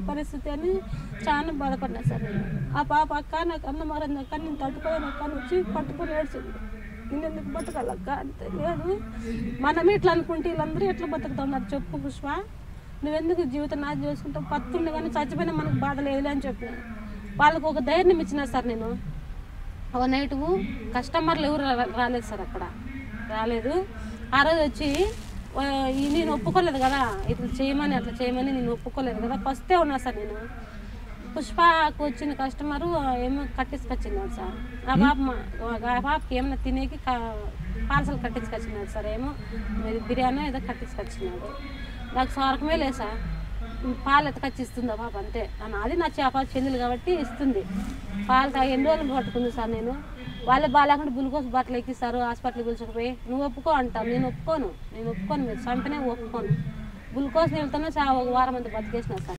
పరిస్థితి అని చాలా బాధపడినా సార్ నేను. ఆ పాప అక్క నాకు అన్నం మారింది అక్క, నేను తట్టుకోలేను అక్క అని వచ్చి పట్టుకొని ఏడ్చింది. నేను ఎందుకు బతకాలక్క అంతే. లేదు మనమే ఇట్లా అనుకుంటే వీళ్ళందరూ ఎట్లా బతుకుతున్నారు చెప్పు పుష్ప, నువ్వెందుకు జీవితం నాది చేసుకుంటావు, పత్తుండే కానీ చచ్చిపోయినా మనకు బాధ లేదులే అని చెప్పిన. వాళ్ళకు ఒక ధైర్యం ఇచ్చిన సార్ నేను. ఒక నైటు కస్టమర్లు ఎవరు రాలేదు సార్, అక్కడ రాలేదు. ఆ రోజు వచ్చి నేను ఒప్పుకోలేదు కదా ఇట్లా చేయమని అట్లా చేయమని, నేను ఒప్పుకోలేదు కదా, ఫస్టే ఉన్నా సార్ నేను. పుష్పకు వచ్చిన కస్టమరు ఏమో కట్టించుకొచ్చినాడు సార్. ఆ పాపకి ఏమన్నా తినేకి పార్సల్ కట్టించుకొచ్చినాడు సార్, ఏమో బిర్యానీ ఏదో కట్టించుకొచ్చినాడు. నాకు స్వారకమే లేదు సార్, పాలు ఎత్తకొచ్చిస్తుంది ఆ పాప అంతే. అది నా చేప చెల్లెలు కాబట్టి ఇస్తుంది. పాలు తాగి ఎన్ని రోజులు పట్టుకుంది సార్ నేను. వాళ్ళే బాగాలేకుండా గ్లూకోజ్ బాటిల్ ఎక్కిస్తారు, హాస్పిటల్కి పిలిచకపోయి. నువ్వు ఒప్పుకో అంటావు, నేను ఒప్పుకోను మీరు చంపినే ఒప్పుకోను. గ్లూకోజ్ నీళ్ళతోనే ఒక వారం అంతా బతికేసిన సార్.